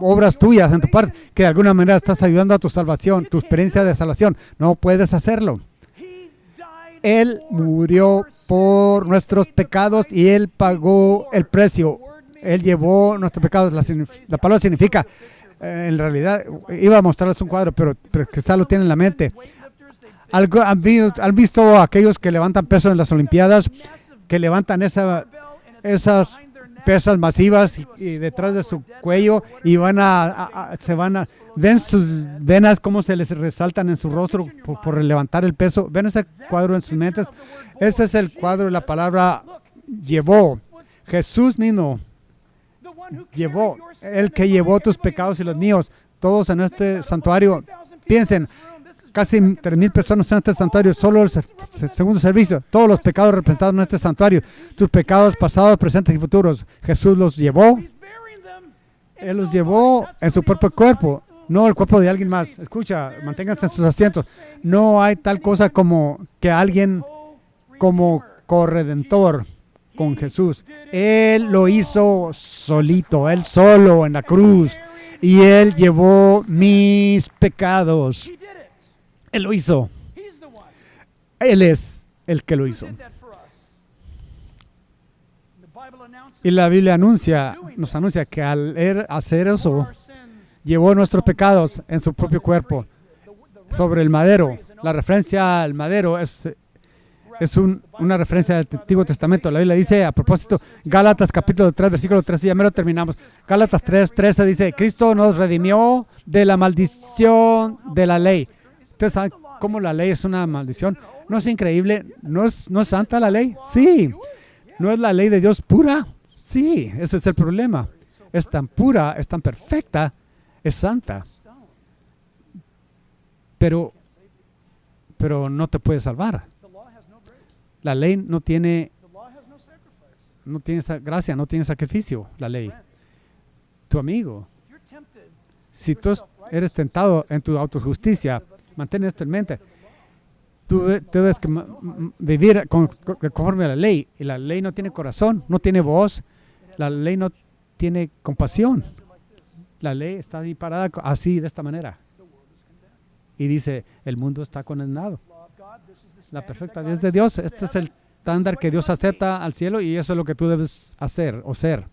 obras tuyas en tu parte, que de alguna manera estás ayudando a tu salvación, tu experiencia de salvación. No puedes hacerlo. Él murió por nuestros pecados y Él pagó el precio. Él llevó nuestros pecados. La palabra significa, en realidad, iba a mostrarles un cuadro, pero quizá lo tienen en la mente. ¿Han visto a aquellos que levantan peso en las Olimpiadas? Que levantan esas pesas masivas y detrás de su cuello y ven sus venas cómo se les resaltan en su rostro por levantar el peso. Ven ese cuadro en sus mentes. Ese es el cuadro de la palabra llevó. Jesús mismo llevó, el que llevó tus pecados y los míos, todos en este santuario. Piensen, casi 3,000 personas en este santuario, solo el segundo servicio, todos los pecados representados en este santuario, tus pecados pasados, presentes y futuros. Jesús los llevó. Él los llevó en su propio cuerpo, no el cuerpo de alguien más. Escucha, manténganse en sus asientos. No hay tal cosa como que alguien como corredentor con Jesús. Él lo hizo solito, él solo en la cruz. Y él llevó mis pecados. Él lo hizo. Él es el que lo hizo. Y la Biblia nos anuncia que al hacer eso, llevó nuestros pecados en su propio cuerpo sobre el madero. La referencia al madero es una referencia del Antiguo Testamento. La Biblia dice, a propósito, Gálatas capítulo 3, versículo 13, ya me lo terminamos. Gálatas 3, 13 dice, Cristo nos redimió de la maldición de la ley. ¿Ustedes saben cómo la ley es una maldición? ¿No es increíble? ¿No es santa la ley? Sí. ¿No es la ley de Dios pura? Sí, ese es el problema. Es tan pura, es tan perfecta, es santa. Pero no te puede salvar. La ley no tiene esa gracia, no tiene sacrificio, la ley. Tu amigo, si tú eres tentado en tu autojusticia, mantén esto en mente. Tú debes vivir conforme a la ley. Y la ley no tiene corazón, no tiene voz. La ley no tiene compasión. La ley está ahí parada así, de esta manera. Y dice, el mundo está condenado. La perfecta ley de Dios. Este es el estándar que Dios acepta al cielo y eso es lo que tú debes hacer o ser.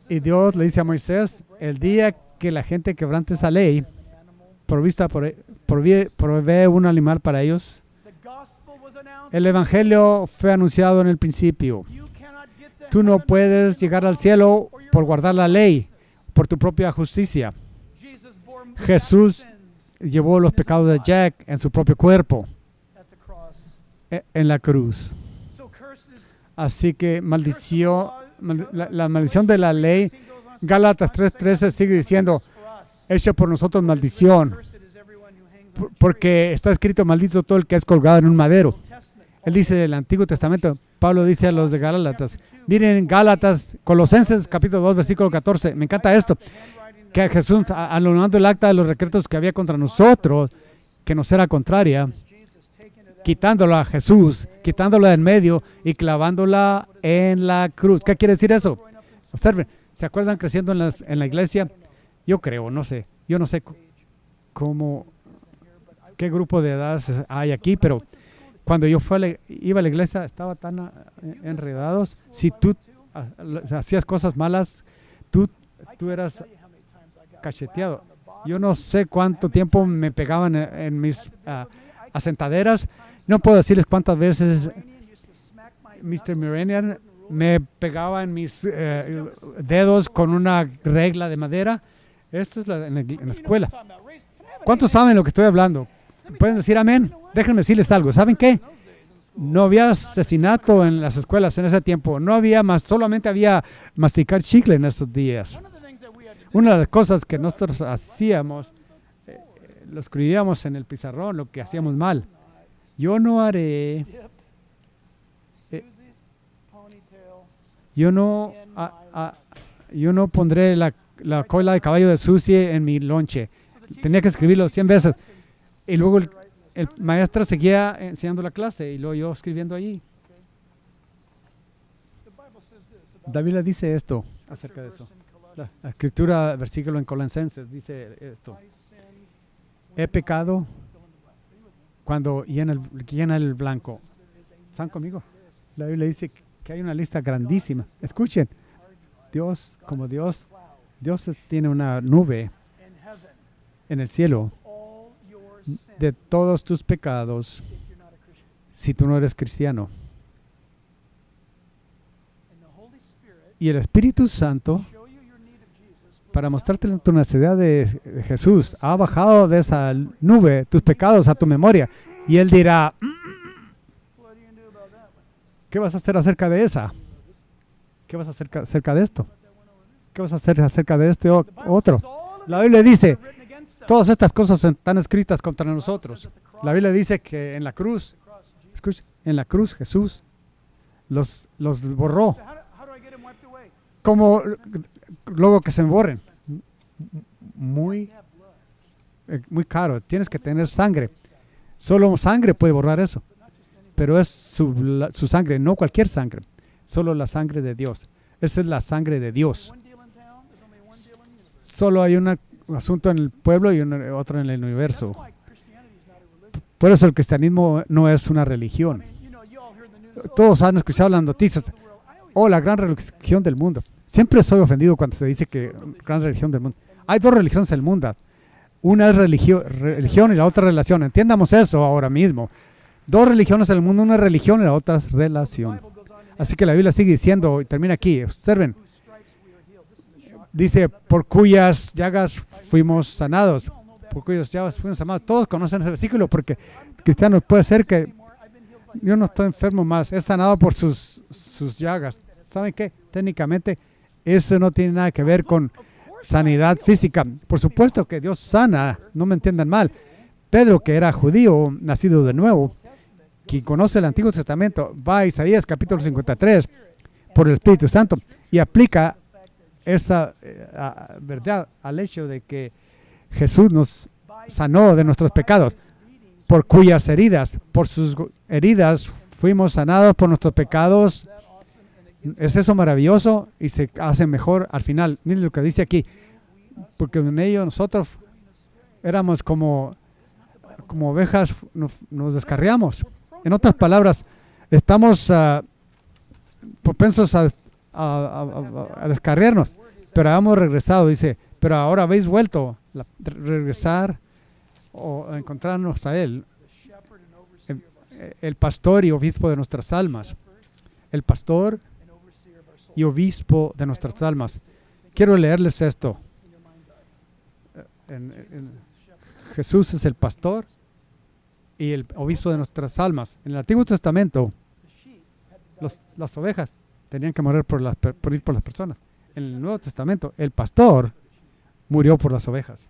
Y Dios le dice a Moisés, el día que la gente quebrante esa ley, provee un animal para ellos. El evangelio fue anunciado en el principio. Tú no puedes llegar al cielo por guardar la ley, por tu propia justicia. Jesús llevó los pecados de Jack en su propio cuerpo, en la cruz. Así que la maldición de la ley, Gálatas 3:13 sigue diciendo, hecha por nosotros maldición, porque está escrito, maldito todo el que es colgado en un madero. Él dice del Antiguo Testamento, Pablo dice a los de Gálatas, miren Gálatas, Colosenses capítulo 2, versículo 14, me encanta esto, que Jesús, anulando el acta de los decretos que había contra nosotros, que nos era contraria, quitándola a Jesús, quitándola de en medio y clavándola en la cruz. ¿Qué quiere decir eso? Observen, ¿se acuerdan creciendo en la iglesia? Yo creo, yo no sé qué grupo de edades hay aquí, pero cuando yo iba a la iglesia estaba tan enredados. Si tú hacías cosas malas, tú eras cacheteado. Yo no sé cuánto tiempo me pegaban en mis asentaderas. No puedo decirles cuántas veces Mr. Miranian me pegaba en mis dedos con una regla de madera. Esto es en la escuela. ¿Cuántos saben lo que estoy hablando? ¿Pueden decir amén? Déjenme decirles algo. ¿Saben qué? No había asesinato en las escuelas en ese tiempo. Solamente había masticar chicle en esos días. Una de las cosas que nosotros hacíamos, lo escribíamos en el pizarrón, lo que hacíamos mal. Yo no haré, yo no pondré la cola de caballo de Susie en mi lonche. Tenía que escribirlo 100 veces. Y luego el maestro seguía enseñando la clase y luego yo escribiendo allí. David le dice esto acerca de eso. La escritura, versículo en Colosenses, dice esto. He pecado cuando llena el blanco. ¿Están conmigo? La Biblia dice que hay una lista grandísima. Escuchen, Dios tiene una nube en el cielo de todos tus pecados si tú no eres cristiano. Y el Espíritu Santo, para mostrarte tu necesidad de Jesús, ha bajado de esa nube tus pecados a tu memoria. Y Él dirá, ¿qué vas a hacer acerca de esa? ¿Qué vas a hacer acerca de esto? ¿Qué vas a hacer acerca de este otro? La Biblia dice, todas estas cosas están escritas contra nosotros. La Biblia dice que en la cruz, escucha, en la cruz Jesús los borró. Como luego que se borren. Muy caro. Tienes que tener sangre. Solo sangre puede borrar eso. Pero es su sangre, no cualquier sangre. Solo la sangre de Dios. Esa es la sangre de Dios. Solo hay un asunto en el pueblo y otro en el universo. Por eso el cristianismo no es una religión. Todos han escuchado las noticias. Oh, la gran religión del mundo. Siempre soy ofendido cuando se dice que gran religión del mundo. Hay dos religiones en el mundo. Una es religión y la otra relación. Entiendamos eso ahora mismo. Dos religiones en el mundo, una religión y la otra es relación. Así que la Biblia sigue diciendo, y termina aquí, observen. Dice, por cuyas llagas fuimos sanados. Por cuyas llagas fuimos sanados. Todos conocen ese versículo porque cristianos puede ser que yo no estoy enfermo más. Es sanado por sus llagas. ¿Saben qué? Técnicamente, eso no tiene nada que ver con sanidad física. Por supuesto que Dios sana, no me entiendan mal. Pedro, que era judío, nacido de nuevo, quien conoce el Antiguo Testamento, va a Isaías capítulo 53 por el Espíritu Santo y aplica esa verdad al hecho de que Jesús nos sanó de nuestros pecados, por cuyas heridas, por sus heridas fuimos sanados por nuestros pecados. ¿Es eso maravilloso? Y se hace mejor al final. Miren lo que dice aquí, porque en ello nosotros éramos como ovejas, nos descarriamos. En otras palabras, estamos propensos a descarriarnos, pero hemos regresado, dice, pero ahora habéis vuelto a regresar o a encontrarnos a Él, el pastor y obispo de nuestras almas, el pastor y obispo de nuestras almas. Quiero leerles esto. Jesús es el pastor y el obispo de nuestras almas. En el Antiguo Testamento, las ovejas tenían que morir por ir por las personas. En el Nuevo Testamento, el pastor murió por las ovejas.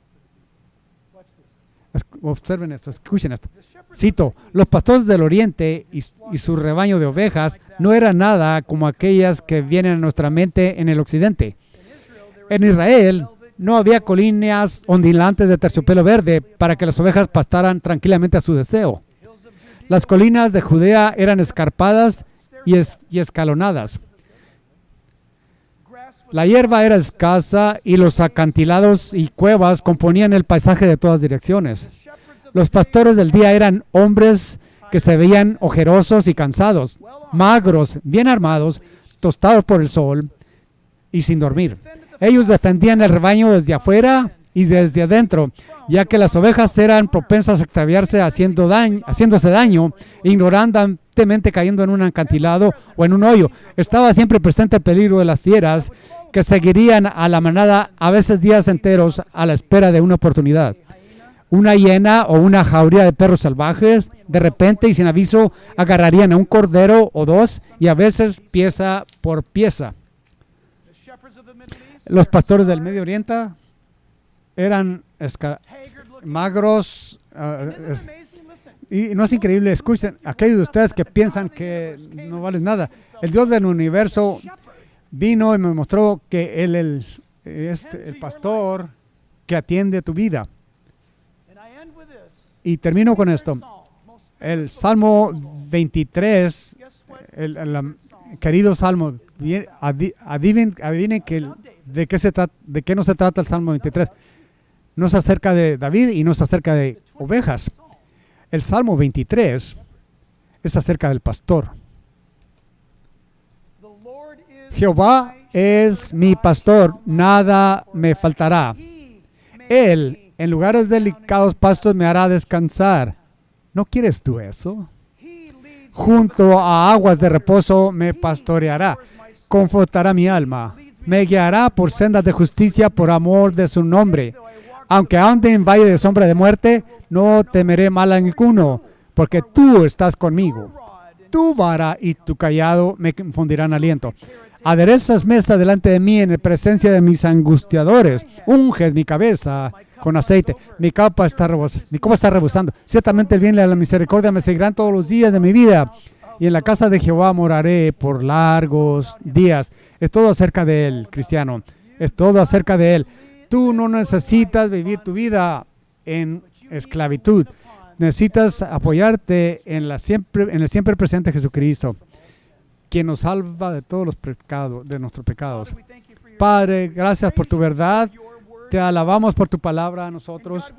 Observen esto, escuchen esto. Cito, los pastores del oriente y su rebaño de ovejas no eran nada como aquellas que vienen a nuestra mente en el occidente. En Israel no había colinas ondulantes de terciopelo verde para que las ovejas pastaran tranquilamente a su deseo. Las colinas de Judea eran escarpadas y escalonadas. La hierba era escasa y los acantilados y cuevas componían el paisaje de todas direcciones. Los pastores del día eran hombres que se veían ojerosos y cansados, magros, bien armados, tostados por el sol y sin dormir. Ellos defendían el rebaño desde afuera y desde adentro, ya que las ovejas eran propensas a extraviarse haciéndose daño, ignorantemente cayendo en un acantilado o en un hoyo. Estaba siempre presente el peligro de las fieras que seguirían a la manada a veces días enteros a la espera de una oportunidad. Una hiena o una jauría de perros salvajes, de repente y sin aviso, agarrarían a un cordero o dos y a veces pieza por pieza. Los pastores del Medio Oriente eran magros, y no es increíble. Escuchen, aquellos de ustedes que piensan que no valen nada. El Dios del universo vino y me mostró que Él es el pastor que atiende tu vida. Y termino con esto. El Salmo 23, el querido Salmo, adivinen de qué no se trata el Salmo 23. No es acerca de David y no es acerca de ovejas. El Salmo 23 es acerca del pastor. Jehová es mi pastor, nada me faltará. Él en lugares delicados pastos me hará descansar. ¿No quieres tú eso? Junto a aguas de reposo me pastoreará. confortará mi alma. Me guiará por sendas de justicia por amor de su nombre. Aunque ande en valle de sombra de muerte, no temeré mal alguno, porque tú estás conmigo. Tu vara y tu cayado me infundirán aliento. Aderezas mesa delante de mí en presencia de mis angustiadores. Unges mi cabeza con aceite. Mi copa está rebosando. Ciertamente el bien y la misericordia me seguirán todos los días de mi vida. Y en la casa de Jehová moraré por largos días. Es todo acerca de Él, cristiano. Es todo acerca de Él. Tú no necesitas vivir tu vida en esclavitud. Necesitas apoyarte en el siempre presente Jesucristo, quien nos salva de todos los pecados, de nuestros pecados. Padre, gracias por tu verdad. Te alabamos por tu palabra a nosotros.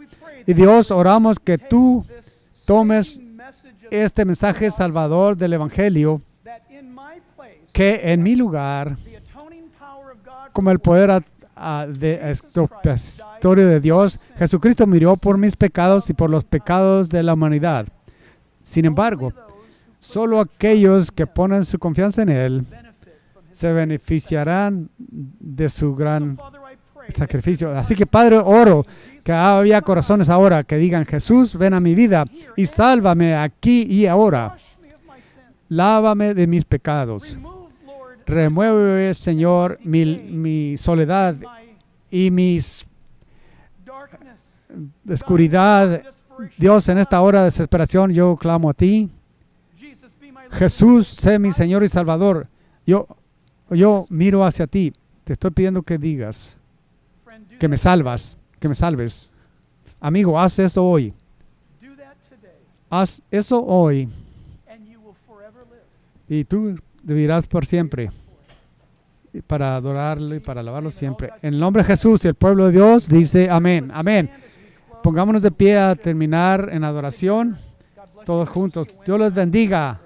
Y Dios, oramos que tú tomes este mensaje salvador del Evangelio, que en mi lugar, como el poder de expiatorio de Dios, Jesucristo murió por mis pecados y por los pecados de la humanidad. Sin embargo, solo aquellos que ponen su confianza en Él se beneficiarán de su gran sacrificio. Así que, Padre, oro que había corazones ahora que digan: Jesús, ven a mi vida y sálvame aquí y ahora. Lávame de mis pecados. Remueve, Señor, mi soledad y mi oscuridad. Dios, en esta hora de desesperación, yo clamo a ti. Jesús, sé mi Señor y Salvador. Yo miro hacia ti. Te estoy pidiendo que digas que me salves. Amigo, haz eso hoy. Haz eso hoy. Y tú vivirás por siempre. Y para adorarlo y para alabarlo siempre. En el nombre de Jesús y el pueblo de Dios dice amén. Amén. Pongámonos de pie a terminar en adoración. Todos juntos. Dios les bendiga.